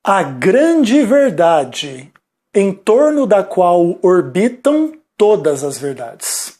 A grande verdade em torno da qual orbitam todas as verdades.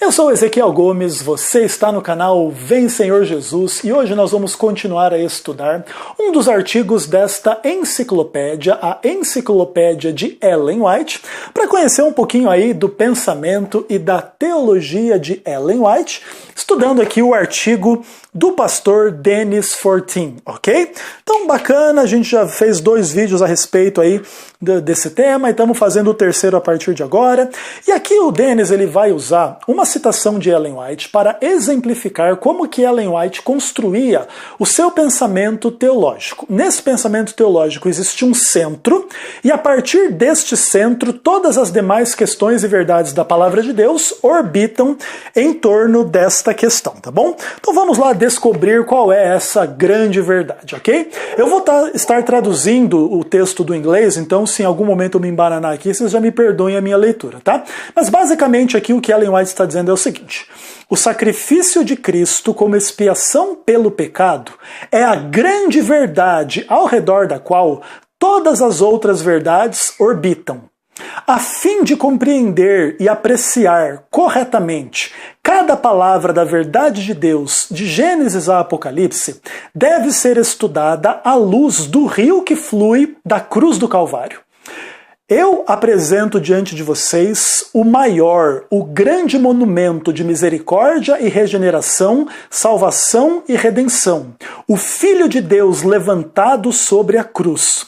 Eu sou Ezequiel Gomes, você está no canal Vem Senhor Jesus e hoje nós vamos continuar a estudar um dos artigos desta enciclopédia, a Enciclopédia de Ellen White, para conhecer um pouquinho aí do pensamento e da teologia de Ellen White, estudando aqui o artigo do pastor Dennis Fortin, ok? Então bacana, a gente já fez 2 vídeos a respeito aí desse tema e estamos fazendo o terceiro a partir de agora. E aqui o Dennis ele vai usar uma citação de Ellen White para exemplificar como que Ellen White construía o seu pensamento teológico. Nesse pensamento teológico existe um centro e a partir deste centro todas as demais questões e verdades da palavra de Deus orbitam em torno desta questão, tá bom? Então vamos lá descobrir qual é essa grande verdade, ok? Eu vou estar traduzindo o texto do inglês, então se em algum momento eu me embananar aqui, vocês já me perdoem a minha leitura, tá? Mas basicamente aqui o que Ellen White está dizendo é o seguinte: o sacrifício de Cristo como expiação pelo pecado é a grande verdade ao redor da qual todas as outras verdades orbitam. A fim de compreender e apreciar corretamente cada palavra da verdade de Deus, de Gênesis a Apocalipse, deve ser estudada à luz do rio que flui da cruz do Calvário. Eu apresento diante de vocês o maior, o grande monumento de misericórdia e regeneração, salvação e redenção, o Filho de Deus levantado sobre a cruz.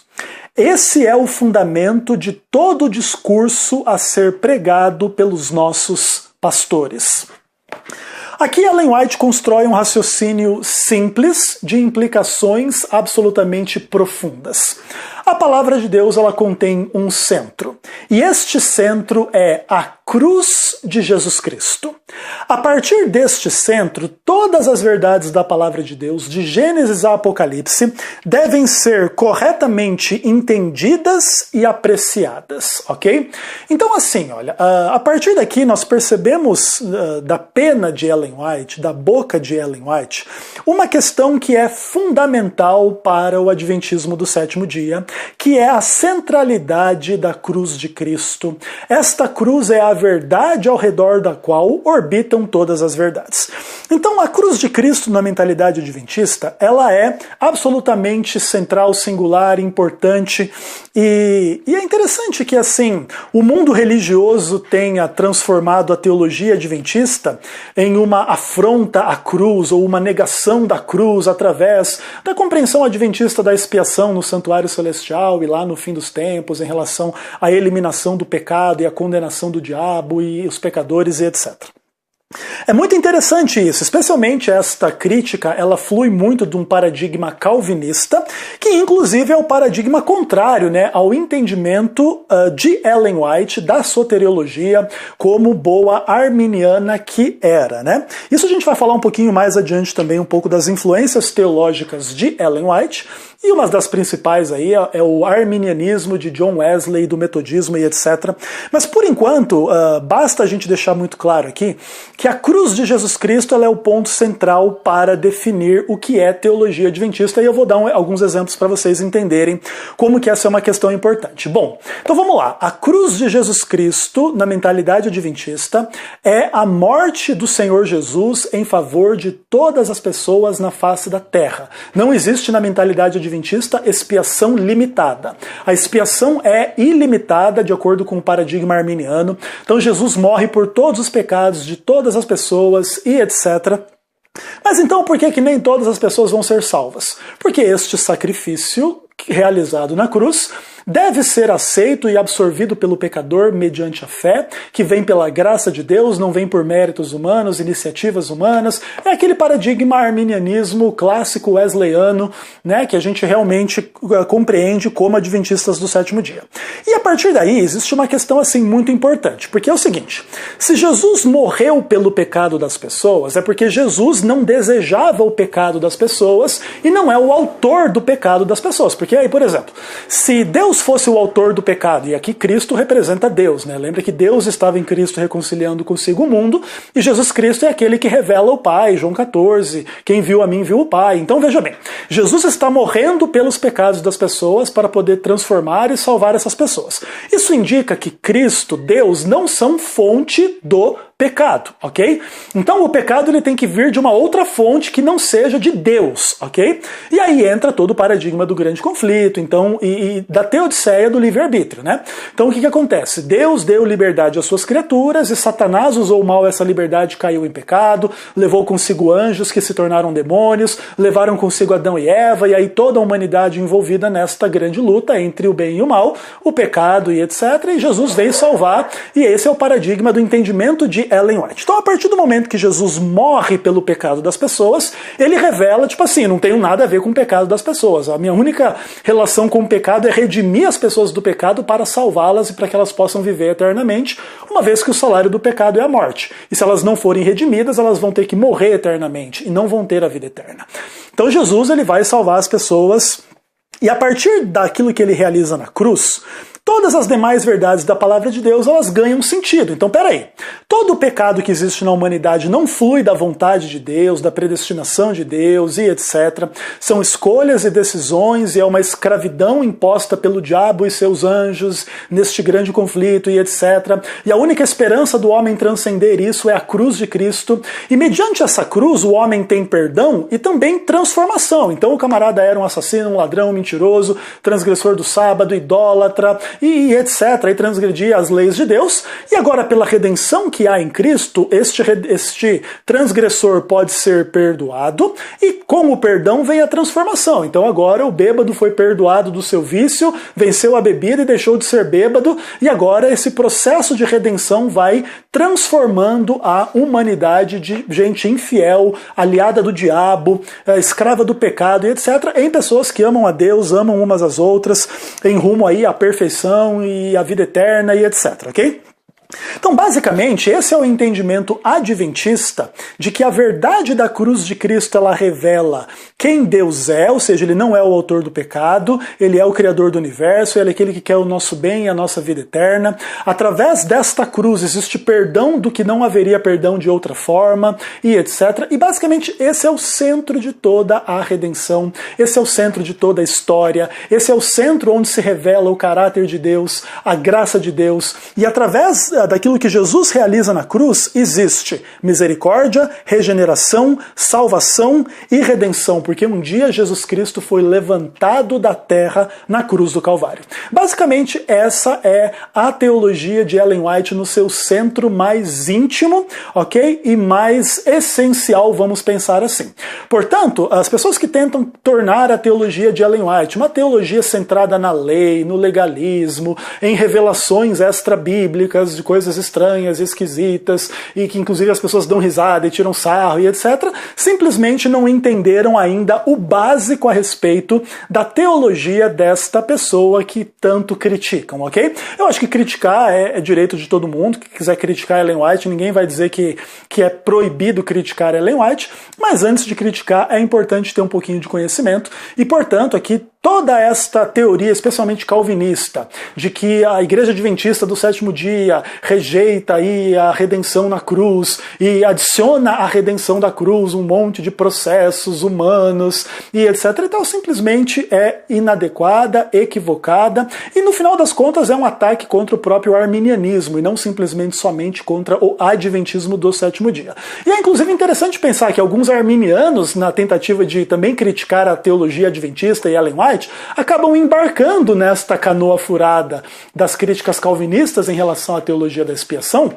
Esse é o fundamento de todo o discurso a ser pregado pelos nossos pastores. Aqui Ellen White constrói um raciocínio simples de implicações absolutamente profundas. A palavra de Deus ela contém um centro, e este centro é a cruz de Jesus Cristo. A partir deste centro, todas as verdades da palavra de Deus, de Gênesis a Apocalipse, devem ser corretamente entendidas e apreciadas, ok? Então assim, olha, a partir daqui nós percebemos da pena de Ellen White, da boca de Ellen White, uma questão que é fundamental para o Adventismo do sétimo dia, que é a centralidade da cruz de Cristo. Esta cruz é a verdade ao redor da qual orbitam todas as verdades. Então a cruz de Cristo na mentalidade adventista, ela é absolutamente central, singular, importante e é interessante que assim, o mundo religioso tenha transformado a teologia adventista em uma afronta à cruz ou uma negação da cruz através da compreensão adventista da expiação no santuário celestial e lá no fim dos tempos em relação à eliminação do pecado e à condenação do diabo e os pecadores e etc. É muito interessante isso, especialmente esta crítica, ela flui muito de um paradigma calvinista, que inclusive é o paradigma contrário, né, ao entendimento de Ellen White, da soteriologia, como boa arminiana que era, né? Isso a gente vai falar um pouquinho mais adiante também, um pouco das influências teológicas de Ellen White, e uma das principais aí é o arminianismo de John Wesley, do metodismo e etc. Mas por enquanto, basta a gente deixar muito claro aqui que a cruz de Jesus Cristo ela é o ponto central para definir o que é teologia adventista, e eu vou dar alguns exemplos para vocês entenderem como que essa é uma questão importante. Bom, então vamos lá. A cruz de Jesus Cristo, na mentalidade adventista, é a morte do Senhor Jesus em favor de todas as pessoas na face da terra. Não existe na mentalidade adventista expiação limitada. A expiação é ilimitada de acordo com o paradigma arminiano. Então Jesus morre por todos os pecados de todas as pessoas e etc. Mas então por que nem todas as pessoas vão ser salvas? Porque este sacrifício realizado na cruz deve ser aceito e absorvido pelo pecador mediante a fé, que vem pela graça de Deus, não vem por méritos humanos, iniciativas humanas. É aquele paradigma arminianismo clássico wesleyano, né, que a gente realmente compreende como adventistas do sétimo dia. E a partir daí existe uma questão assim muito importante, porque é o seguinte: se Jesus morreu pelo pecado das pessoas, é porque Jesus não desejava o pecado das pessoas e não é o autor do pecado das pessoas, porque Porque aí, por exemplo, se Deus fosse o autor do pecado, e aqui Cristo representa Deus, né? Lembra que Deus estava em Cristo reconciliando consigo o mundo, e Jesus Cristo é aquele que revela o Pai, João 14, quem viu a mim viu o Pai. Então veja bem, Jesus está morrendo pelos pecados das pessoas para poder transformar e salvar essas pessoas. Isso indica que Cristo, Deus, não são fonte do pecado, ok? Então o pecado ele tem que vir de uma outra fonte que não seja de Deus, ok? E aí entra todo o paradigma do grande conflito, então, e da teodiceia do livre-arbítrio, né? Então o que acontece? Deus deu liberdade às suas criaturas e Satanás usou mal essa liberdade, caiu em pecado, levou consigo anjos que se tornaram demônios, levaram consigo Adão e Eva, e aí toda a humanidade envolvida nesta grande luta entre o bem e o mal, o pecado e etc. E Jesus veio salvar, e esse é o paradigma do entendimento de Ellen White. Então, a partir do momento que Jesus morre pelo pecado das pessoas, ele revela, tipo assim, não tenho nada a ver com o pecado das pessoas. A minha única relação com o pecado é redimir as pessoas do pecado para salvá-las e para que elas possam viver eternamente, uma vez que o salário do pecado é a morte. E se elas não forem redimidas, elas vão ter que morrer eternamente e não vão ter a vida eterna. Então, Jesus ele vai salvar as pessoas e a partir daquilo que ele realiza na cruz, todas as demais verdades da palavra de Deus, elas ganham sentido. Então, peraí. Todo o pecado que existe na humanidade não flui da vontade de Deus, da predestinação de Deus e etc. São escolhas e decisões e é uma escravidão imposta pelo diabo e seus anjos neste grande conflito e etc. E a única esperança do homem transcender isso é a cruz de Cristo. E mediante essa cruz, o homem tem perdão e também transformação. Então, o camarada era um assassino, um ladrão, um mentiroso, transgressor do sábado, idólatra, e etc. E transgredia as leis de Deus. E agora, pela redenção que há em Cristo, este transgressor pode ser perdoado e com o perdão vem a transformação. Então agora o bêbado foi perdoado do seu vício, venceu a bebida e deixou de ser bêbado, e agora esse processo de redenção vai transformando a humanidade de gente infiel, aliada do diabo, escrava do pecado e etc. em pessoas que amam a Deus, amam umas às outras, em rumo aí à perfeição e a vida eterna e etc, ok? Então, basicamente, esse é o entendimento adventista de que a verdade da cruz de Cristo ela revela quem Deus é, ou seja, ele não é o autor do pecado, ele é o criador do universo, ele é aquele que quer o nosso bem e a nossa vida eterna. Através desta cruz existe perdão do que não haveria perdão de outra forma e etc. E basicamente esse é o centro de toda a redenção, esse é o centro de toda a história, esse é o centro onde se revela o caráter de Deus, a graça de Deus, e através daquilo que Jesus realiza na cruz, existe misericórdia, regeneração, salvação e redenção, porque um dia Jesus Cristo foi levantado da terra na cruz do Calvário. Basicamente, essa é a teologia de Ellen White no seu centro mais íntimo, ok? E mais essencial, vamos pensar assim. Portanto, as pessoas que tentam tornar a teologia de Ellen White uma teologia centrada na lei, no legalismo, em revelações extra-bíblicas de coisas estranhas, esquisitas, e que inclusive as pessoas dão risada e tiram sarro e etc., simplesmente não entenderam ainda o básico a respeito da teologia desta pessoa que tanto criticam, ok? Eu acho que criticar é direito de todo mundo, que quiser criticar Ellen White, ninguém vai dizer que é proibido criticar Ellen White, mas antes de criticar é importante ter um pouquinho de conhecimento, e portanto aqui toda esta teoria, especialmente calvinista, de que a Igreja Adventista do Sétimo Dia rejeita aí a redenção na cruz e adiciona à redenção da cruz um monte de processos humanos e etc. Então simplesmente é inadequada, equivocada e no final das contas é um ataque contra o próprio arminianismo e não simplesmente somente contra o adventismo do Sétimo Dia. E é inclusive interessante pensar que alguns arminianos, na tentativa de também criticar a teologia adventista e Ellen White, acabam embarcando nesta canoa furada das críticas calvinistas em relação à teologia da expiação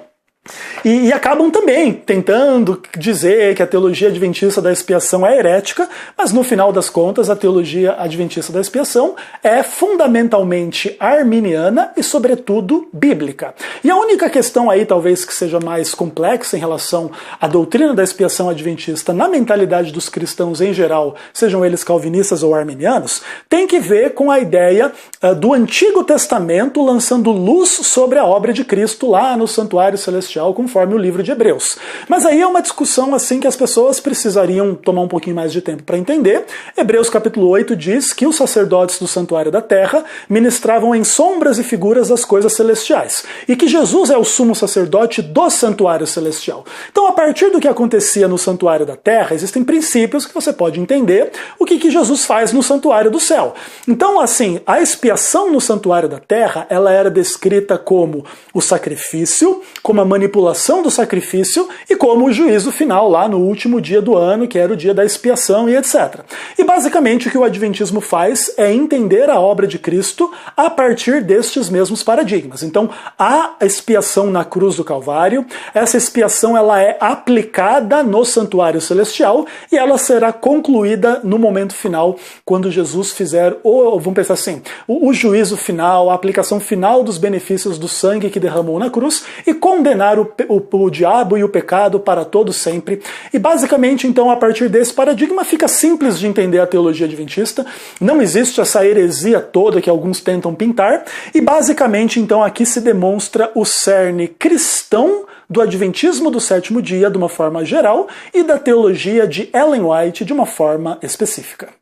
e acabam também tentando dizer que a teologia adventista da expiação é herética, mas no final das contas a teologia adventista da expiação é fundamentalmente arminiana e sobretudo bíblica. E a única questão aí talvez que seja mais complexa em relação à doutrina da expiação adventista na mentalidade dos cristãos em geral, sejam eles calvinistas ou arminianos, tem que ver com a ideia do Antigo Testamento lançando luz sobre a obra de Cristo lá no santuário celestial celestial, conforme o livro de Hebreus. Mas aí é uma discussão assim que as pessoas precisariam tomar um pouquinho mais de tempo para entender. Hebreus capítulo 8 diz que os sacerdotes do santuário da terra ministravam em sombras e figuras das coisas celestiais, e que Jesus é o sumo sacerdote do santuário celestial. Então, a partir do que acontecia no santuário da terra, existem princípios que você pode entender o que Jesus faz no santuário do céu. Então, assim, a expiação no santuário da terra, ela era descrita como o sacrifício, como a manipulação do sacrifício e como o juízo final lá no último dia do ano, que era o dia da expiação e etc. E basicamente o que o Adventismo faz é entender a obra de Cristo a partir destes mesmos paradigmas. Então, a expiação na cruz do Calvário, essa expiação ela é aplicada no santuário celestial e ela será concluída no momento final, quando Jesus fizer, ou vamos pensar assim, o juízo final, a aplicação final dos benefícios do sangue que derramou na cruz e condenar o diabo e o pecado para todo sempre. E basicamente, então, a partir desse paradigma fica simples de entender a teologia adventista, não existe essa heresia toda que alguns tentam pintar, e basicamente, então, aqui se demonstra o cerne cristão do Adventismo do sétimo dia de uma forma geral e da teologia de Ellen White de uma forma específica.